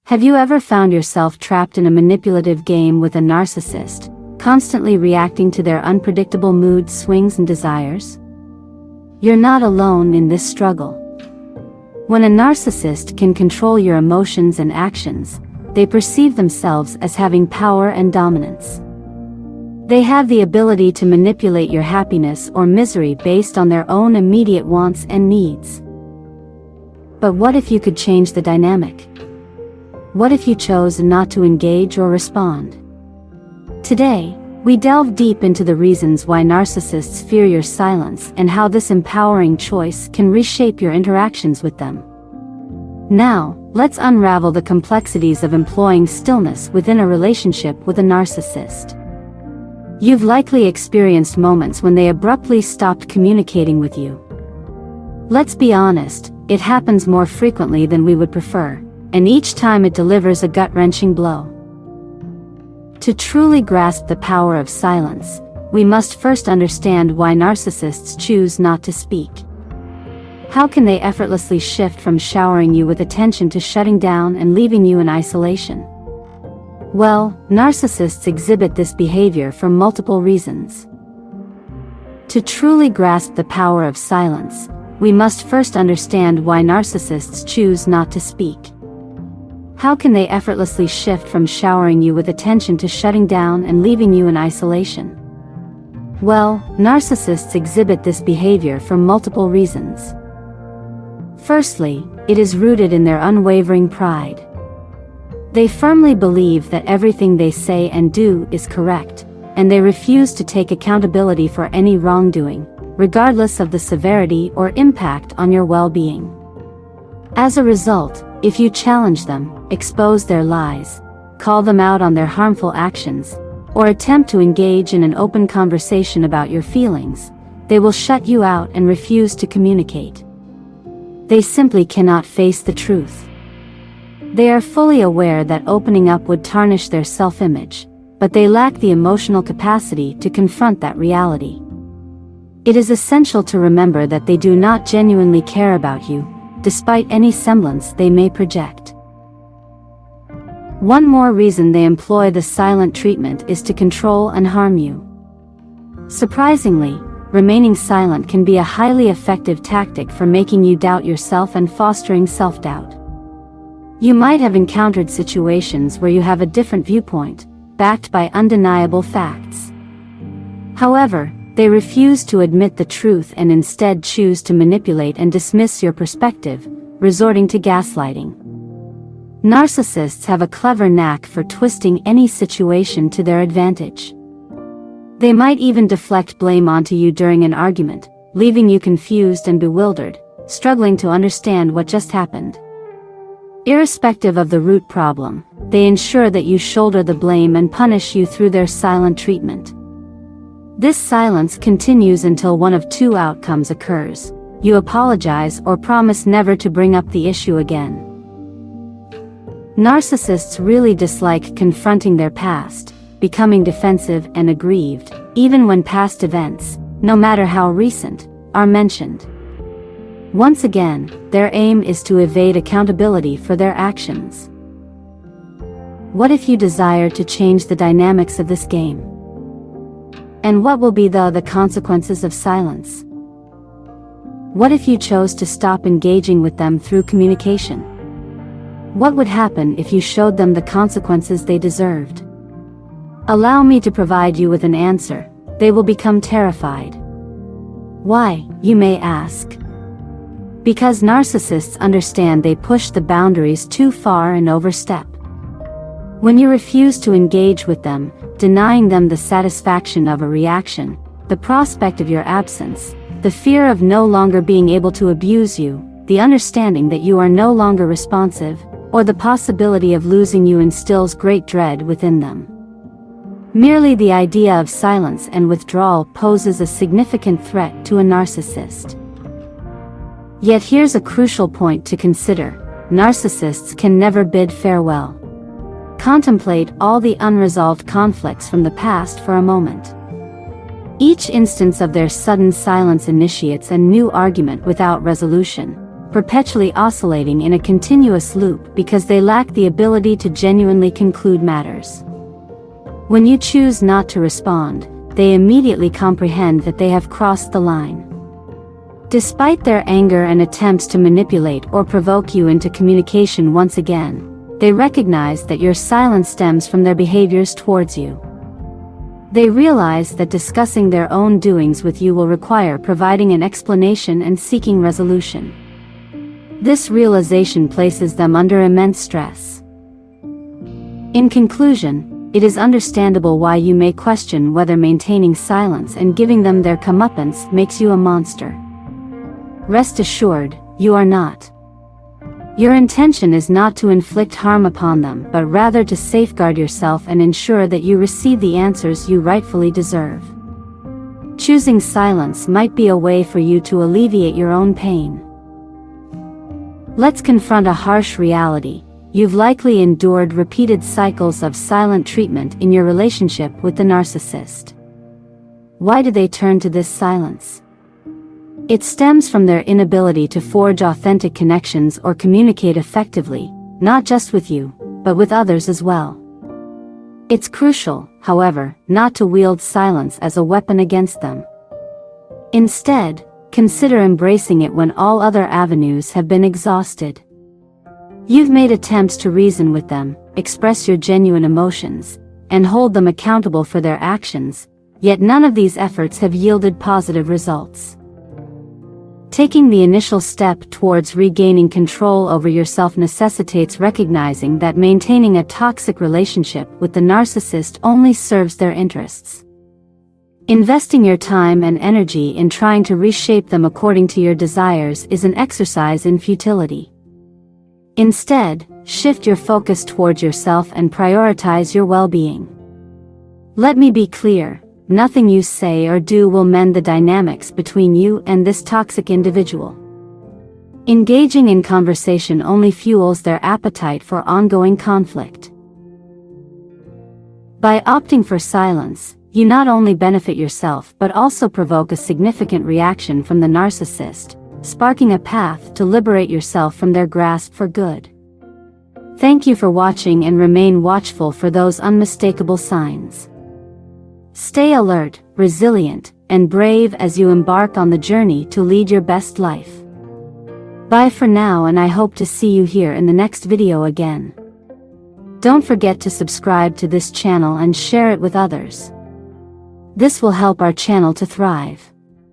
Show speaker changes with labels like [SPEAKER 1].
[SPEAKER 1] Have you ever found yourself trapped in a manipulative game with a narcissist, constantly reacting to their unpredictable mood swings and desires? You're not alone in this struggle. When a narcissist can control your emotions and actions, they perceive themselves as having power and dominance. They have the ability to manipulate your happiness or misery based on their own immediate wants and needs. But what if you could change the dynamic? What if you chose not to engage or respond? Today, we delve deep into the reasons why narcissists fear your silence and how this empowering choice can reshape your interactions with them. Now, let's unravel the complexities of employing stillness within a relationship with a narcissist. You've likely experienced moments when they abruptly stopped communicating with you. Let's be honest, it happens more frequently than we would prefer, and each time it delivers a gut-wrenching blow. To truly grasp the power of silence, we must first understand why narcissists choose not to speak. How can they effortlessly shift from showering you with attention to shutting down and leaving you in isolation? Well, narcissists exhibit this behavior for multiple reasons. To truly grasp the power of silence, we must first understand why narcissists choose not to speak. How can they effortlessly shift from showering you with attention to shutting down and leaving you in isolation? Well, narcissists exhibit this behavior for multiple reasons. Firstly, it is rooted in their unwavering pride. They firmly believe that everything they say and do is correct, and they refuse to take accountability for any wrongdoing, regardless of the severity or impact on your well-being. As a result, if you challenge them, expose their lies, call them out on their harmful actions, or attempt to engage in an open conversation about your feelings, they will shut you out and refuse to communicate. They simply cannot face the truth. They are fully aware that opening up would tarnish their self-image, but they lack the emotional capacity to confront that reality. It is essential to remember that they do not genuinely care about you, despite any semblance they may project. One more reason they employ the silent treatment is to control and harm you. Surprisingly, remaining silent can be a highly effective tactic for making you doubt yourself and fostering self-doubt. You might have encountered situations where you have a different viewpoint, backed by undeniable facts. However, they refuse to admit the truth and instead choose to manipulate and dismiss your perspective, resorting to gaslighting. Narcissists have a clever knack for twisting any situation to their advantage. They might even deflect blame onto you during an argument, leaving you confused and bewildered, struggling to understand what just happened. Irrespective of the root problem, they ensure that you shoulder the blame and punish you through their silent treatment. This silence continues until one of two outcomes occurs: you apologize or promise never to bring up the issue again. Narcissists really dislike confronting their past, becoming defensive and aggrieved, even when past events, no matter how recent, are mentioned. Once again, their aim is to evade accountability for their actions. What if you desire to change the dynamics of this game? And what will be the consequences of silence? What if you chose to stop engaging with them through communication? What would happen if you showed them the consequences they deserved? Allow me to provide you with an answer. They will become terrified. Why, you may ask? Because narcissists understand they push the boundaries too far and overstep. When you refuse to engage with them, denying them the satisfaction of a reaction, the prospect of your absence, the fear of no longer being able to abuse you, the understanding that you are no longer responsive, or the possibility of losing you instills great dread within them. Merely the idea of silence and withdrawal poses a significant threat to a narcissist. Yet here's a crucial point to consider: narcissists can never bid farewell. Contemplate all the unresolved conflicts from the past for a moment. Each instance of their sudden silence initiates a new argument without resolution, perpetually oscillating in a continuous loop because they lack the ability to genuinely conclude matters. When you choose not to respond, they immediately comprehend that they have crossed the line. Despite their anger and attempts to manipulate or provoke you into communication once again, they recognize that your silence stems from their behaviors towards you. They realize that discussing their own doings with you will require providing an explanation and seeking resolution. This realization places them under immense stress. In conclusion, it is understandable why you may question whether maintaining silence and giving them their comeuppance makes you a monster. Rest assured, you are not. Your intention is not to inflict harm upon them, but rather to safeguard yourself and ensure that you receive the answers you rightfully deserve. Choosing silence might be a way for you to alleviate your own pain. Let's confront a harsh reality. You've likely endured repeated cycles of silent treatment in your relationship with the narcissist. Why do they turn to this silence? It stems from their inability to forge authentic connections or communicate effectively, not just with you, but with others as well. It's crucial, however, not to wield silence as a weapon against them. Instead, consider embracing it when all other avenues have been exhausted. You've made attempts to reason with them, express your genuine emotions, and hold them accountable for their actions, yet none of these efforts have yielded positive results. Taking the initial step towards regaining control over yourself necessitates recognizing that maintaining a toxic relationship with the narcissist only serves their interests. Investing your time and energy in trying to reshape them according to your desires is an exercise in futility. Instead, shift your focus towards yourself and prioritize your well-being. Let me be clear. Nothing you say or do will mend the dynamics between you and this toxic individual. Engaging in conversation only fuels their appetite for ongoing conflict. By opting for silence, you not only benefit yourself but also provoke a significant reaction from the narcissist, sparking a path to liberate yourself from their grasp for good. Thank you for watching and remain watchful for those unmistakable signs. Stay alert, resilient, and brave as you embark on the journey to lead your best life. Bye for now, and I hope to see you here in the next video again. Don't forget to subscribe to this channel and share it with others. This will help our channel to thrive.